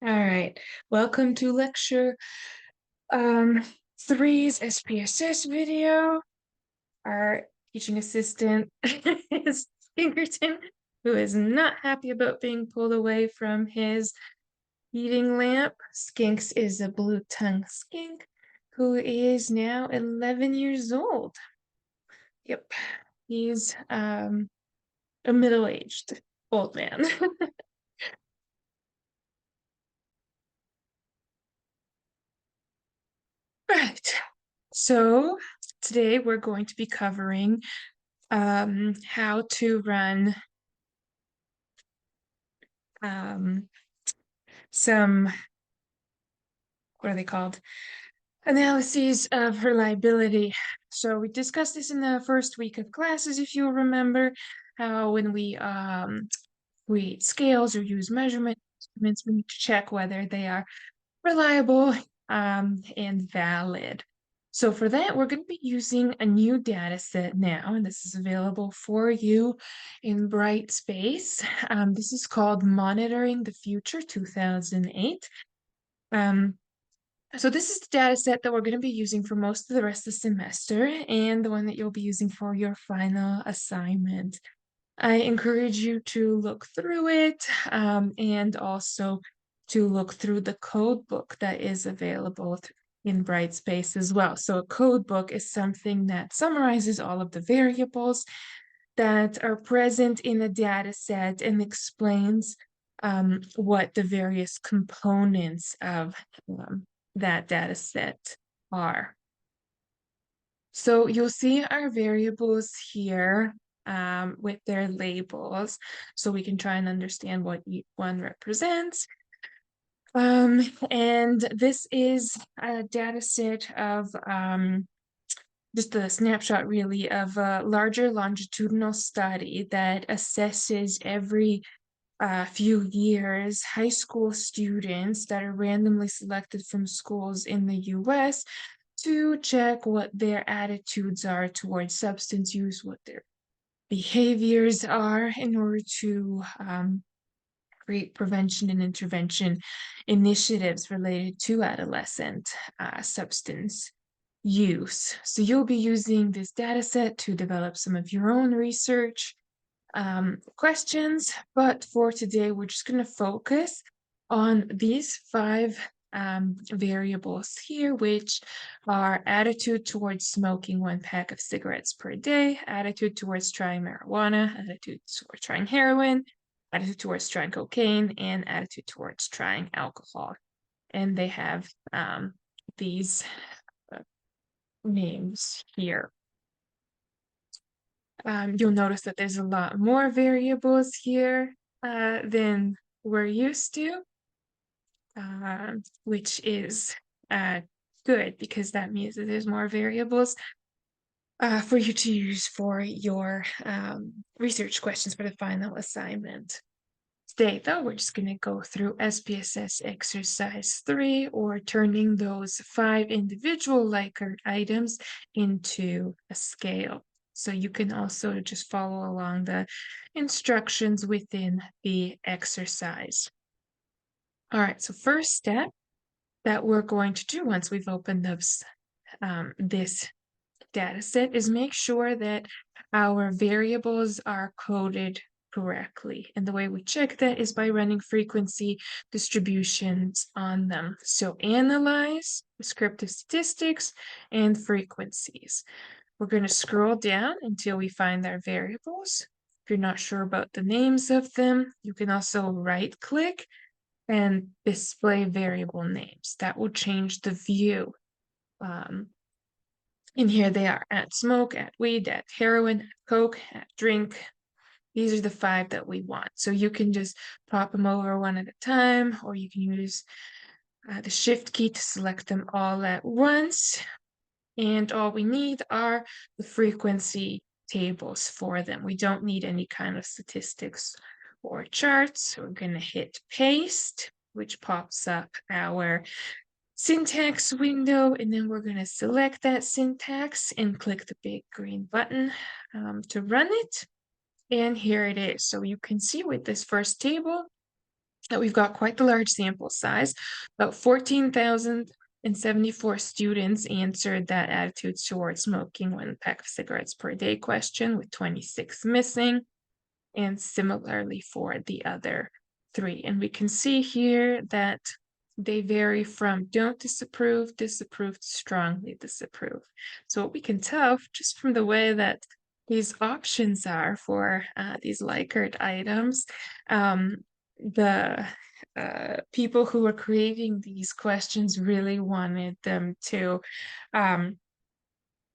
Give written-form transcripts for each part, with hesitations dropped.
All right, welcome to lecture 3's SPSS video. Our teaching assistant is Pinkerton, who is not happy about being pulled away from his heating lamp. Skinks is a blue-tongued skink who is now 11 years old. Yep, he's a middle-aged old man. Right. So today we're going to be covering how to run some, what are they called? Analyses of reliability. So we discussed this in the first week of classes, if you'll remember, how when we create scales or use measurement instruments, we need to check whether they are reliable and valid. So for that, we're going to be using a new data set now, and this is available for you in Brightspace. This is called Monitoring the Future 2008. So this is the data set that we're going to be using for most of the rest of the semester and the one that you'll be using for your final assignment. I encourage you to look through it and also to look through the code book that is available in Brightspace as well. So a code book is something that summarizes all of the variables that are present in a data set and explains what the various components of that data set are. So you'll see our variables here with their labels, so we can try and understand what each one represents. And this is a data set of just a snapshot really of a larger longitudinal study that assesses every few years high school students that are randomly selected from schools in the US to check what their attitudes are towards substance use, what their behaviors are in order to create prevention and intervention initiatives related to adolescent substance use. So you'll be using this data set to develop some of your own research questions, but for today, we're just going to focus on these 5 variables here, which are attitude towards smoking 1 pack of cigarettes per day, attitude towards trying marijuana, attitude towards trying heroin, attitude towards trying cocaine, and attitude towards trying alcohol. And they have these names here. You'll notice that there's a lot more variables here than we're used to, which is good because that means that there's more variables for you to use for your research questions for the final assignment. Today, though, we're just going to go through SPSS exercise 3, or turning those 5 individual Likert items into a scale. So you can also just follow along the instructions within the exercise. All right, so first step that we're going to do once we've opened this data set is make sure that our variables are coded correctly. And the way we check that is by running frequency distributions on them. So analyze descriptive statistics and frequencies. We're going to scroll down until we find our variables. If you're not sure about the names of them, you can also right-click and display variable names. That will change the view. And here they are: at smoke, at weed, at heroin, at coke, at drink. These are the 5 that we want. So you can just pop them over one at a time, or you can use the shift key to select them all at once. And all we need are the frequency tables for them. We don't need any kind of statistics or charts. So we're going to hit paste, which pops up our syntax window, and then we're going to select that syntax and click the big green button to run it. And here it is. So you can see with this first table, that we've got quite the large sample size. About 14,074 students answered that attitudes towards smoking 1 pack of cigarettes per day question, with 26 missing, and similarly for the other 3. And we can see here that they vary from don't disapprove, disapprove, to strongly disapprove. So what we can tell just from the way that these options are for these Likert items, the people who were creating these questions really wanted them to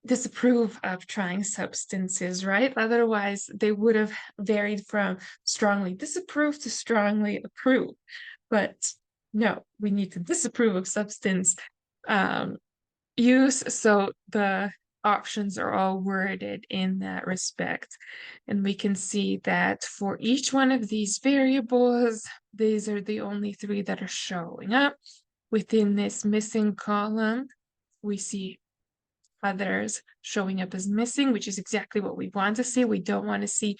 disapprove of trying substances, right? Otherwise, they would have varied from strongly disapprove to strongly approve. But no, we need to disapprove of substance use, so the options are all worded in that respect. And we can see that for each one of these variables, these are the only 3 that are showing up. Within this missing column, we see others showing up as missing, which is exactly what we want to see. We don't want to see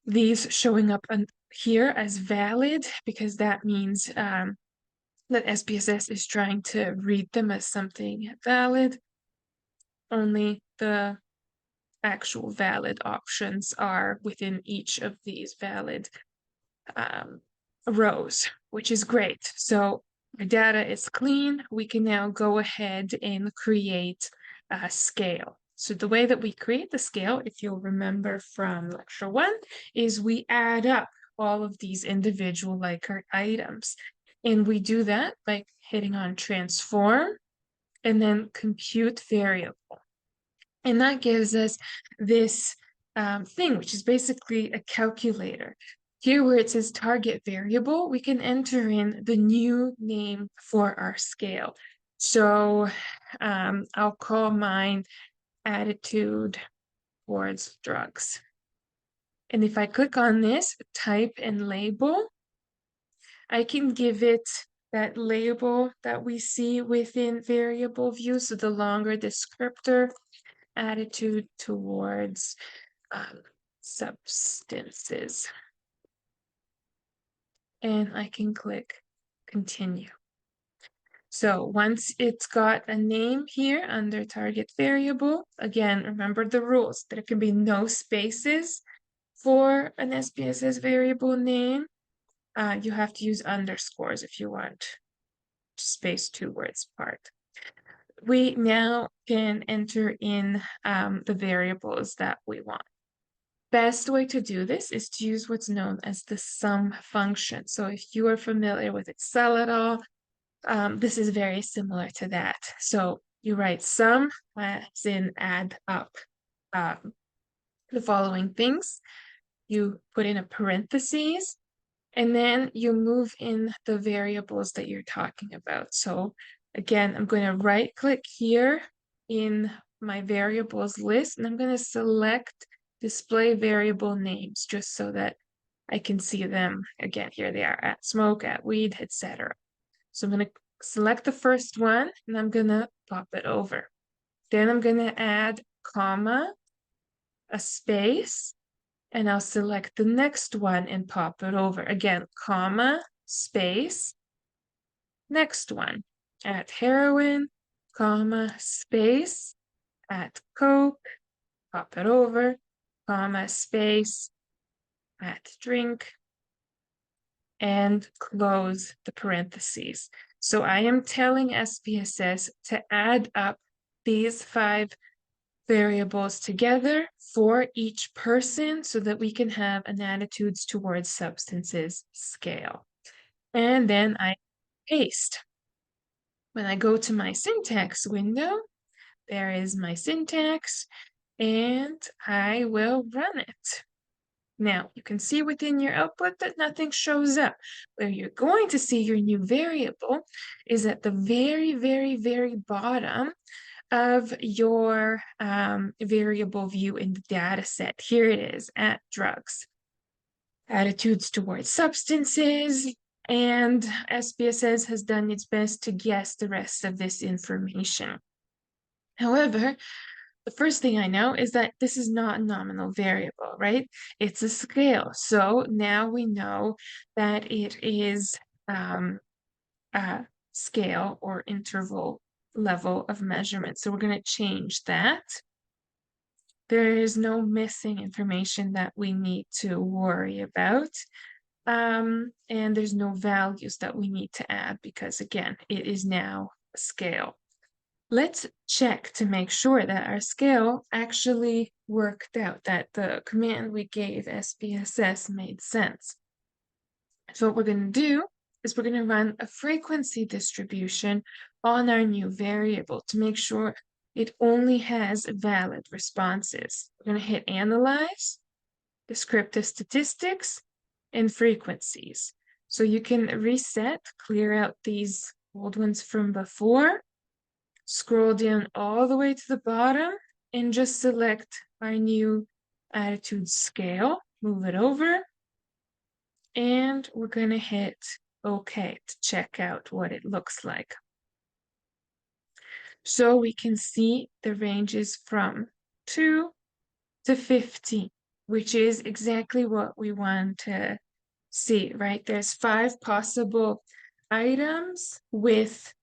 these showing up here as valid, because that means that SPSS is trying to read them as something valid. Only the actual valid options are within each of these valid rows, which is great. So our data is clean. We can now go ahead and create a scale. So the way that we create the scale, if you'll remember from lecture 1, is we add up all of these individual Likert items. And we do that by hitting on transform and then compute variable. And that gives us this thing, which is basically a calculator. Here where it says target variable, we can enter in the new name for our scale. So I'll call mine attitude towards drugs. And if I click on this, type and label, I can give it that label that we see within variable view. So the longer descriptor, attitude towards substances. And I can click continue. So once it's got a name here under target variable, again, remember the rules. There can be no spaces for an SPSS variable name. You have to use underscores if you want to space 2 words apart. We now can enter in the variables that we want. Best way to do this is to use what's known as the sum function. So if you are familiar with Excel at all, this is very similar to that. So you write sum as in add up the following things. You put in a parentheses, and then you move in the variables that you're talking about. So again, I'm going to right click here in my variables list, and I'm going to select display variable names just so that I can see them. Again, here they are: at smoke, at weed, etc. So I'm going to select the first one, and I'm going to pop it over. Then I'm going to add comma, a space, and I'll select the next one and pop it over. Again, comma, space, next one. At heroin, comma, space, at coke, pop it over, comma, space, at drink, and close the parentheses. So I am telling SPSS to add up these 5 variables together for each person so that we can have an attitudes towards substances scale. And then I paste. When I go to my syntax window, there is my syntax, and I will run it. Now, you can see within your output that nothing shows up. Where you're going to see your new variable is at the very, very, very bottom of your variable view in the data set. Here it is, at drugs. Attitudes towards substances, and SPSS has done its best to guess the rest of this information. However, the first thing I know is that this is not a nominal variable, right? It's a scale. So now we know that it is a scale or interval level of measurement. So we're going to change that. There is no missing information that we need to worry about. And there's no values that we need to add because, again, it is now a scale. Let's check to make sure that our scale actually worked out, that the command we gave SPSS made sense. So what we're going to do is we're going to run a frequency distribution on our new variable to make sure it only has valid responses. We're going to hit Analyze, Descriptive Statistics, and Frequencies. So you can reset, clear out these old ones from before, scroll down all the way to the bottom, and just select our new attitude scale, move it over, and we're going to hit OK to check out what it looks like. So we can see the ranges from 2 to 15, which is exactly what we want to see, right? There's 5 possible items with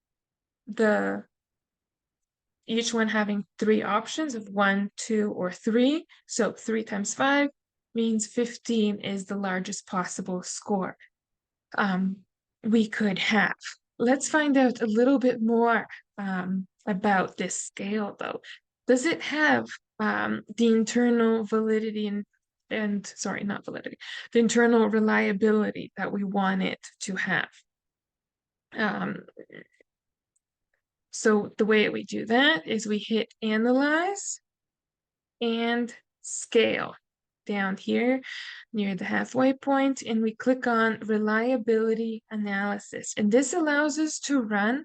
each one having 3 options of 1, 2, or 3. So 3 times 5 means 15 is the largest possible score we could have. Let's find out a little bit more about this scale, though. Does it have the internal validity and sorry, not validity, the internal reliability that we want it to have? So the way we do that is we hit Analyze and Scale down here near the halfway point, and we click on Reliability Analysis. And this allows us to run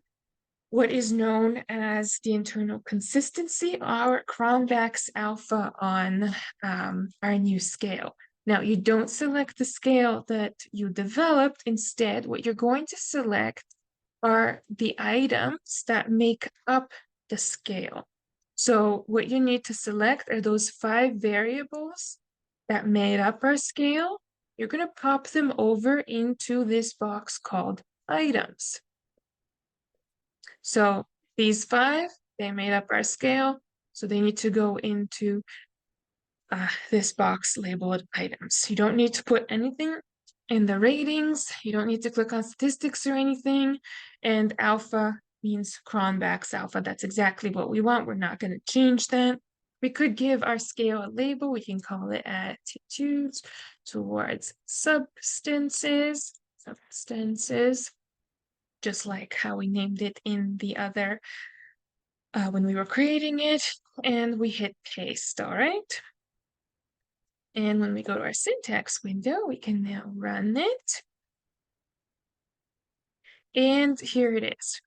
what is known as the internal consistency, or Cronbach's alpha on our new scale. Now, you don't select the scale that you developed. Instead, what you're going to select are the items that make up the scale. So what you need to select are those 5 variables that made up our scale. You're going to pop them over into this box called items. So these 5, they made up our scale. So they need to go into this box labeled items. You don't need to put anything in the ratings. You don't need to click on statistics or anything. And alpha means Cronbach's alpha. That's exactly what we want. We're not going to change that. We could give our scale a label. We can call it attitudes towards substances, just like how we named it in the other when we were creating it. And we hit paste, all right? And when we go to our syntax window, we can now run it. And here it is.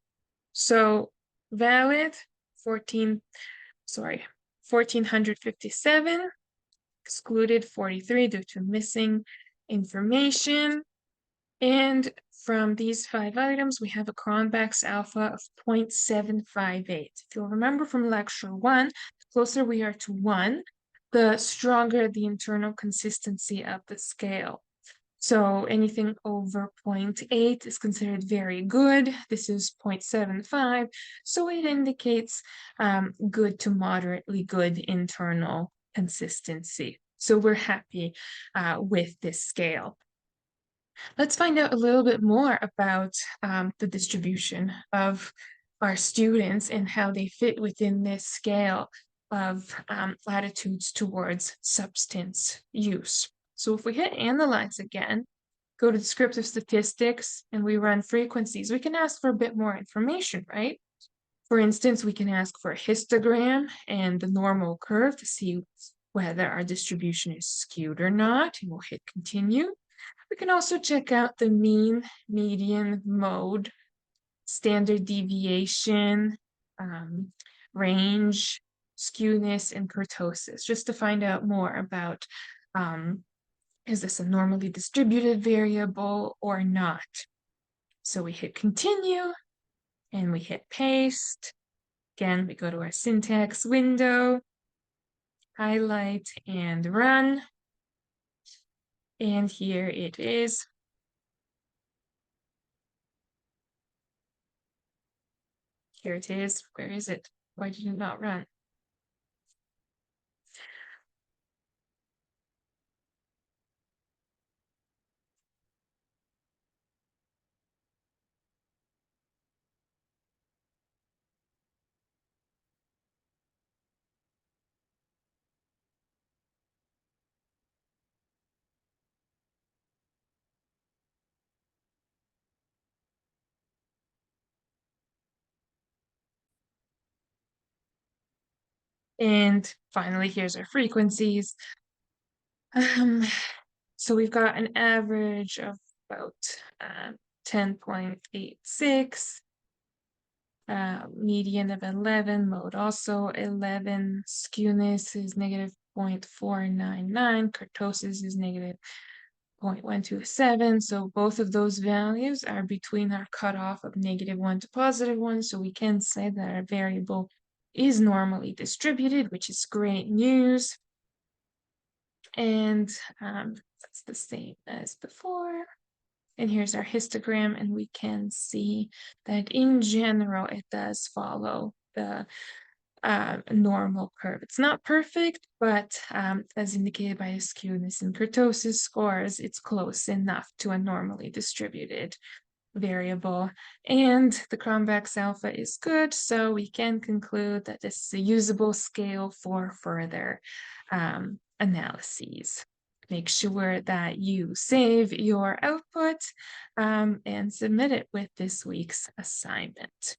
So valid 1457, excluded 43 due to missing information. And from these 5 items, we have a Cronbach's alpha of 0.758. If you'll remember from lecture 1, the closer we are to 1, the stronger the internal consistency of the scale. So anything over 0.8 is considered very good. This is 0.75, so it indicates good to moderately good internal consistency. So we're happy with this scale. Let's find out a little bit more about the distribution of our students and how they fit within this scale of attitudes towards substance use. So if we hit Analyze again, go to Descriptive Statistics, and we run frequencies, we can ask for a bit more information, right? For instance, we can ask for a histogram and the normal curve to see whether our distribution is skewed or not, and we'll hit Continue. We can also check out the mean, median, mode, standard deviation, range, skewness, and kurtosis, just to find out more about is this a normally distributed variable or not? So we hit Continue, and we hit Paste. Again, we go to our syntax window, highlight and run. And here it is. Here it is. Where is it? Why did it not run? And finally, here's our frequencies. So we've got an average of about 10.86, median of 11, mode also 11, skewness is negative 0.499, kurtosis is negative 0.127. So both of those values are between our cutoff of -1 to +1. So we can say that our variable is normally distributed, which is great news. And that's the same as before. And here's our histogram, and we can see that in general, it does follow the normal curve. It's not perfect, but as indicated by the skewness and kurtosis scores, it's close enough to a normally distributed variable. And the Cronbach's alpha is good, so we can conclude that this is a usable scale for further analyses. Make sure that you save your output and submit it with this week's assignment.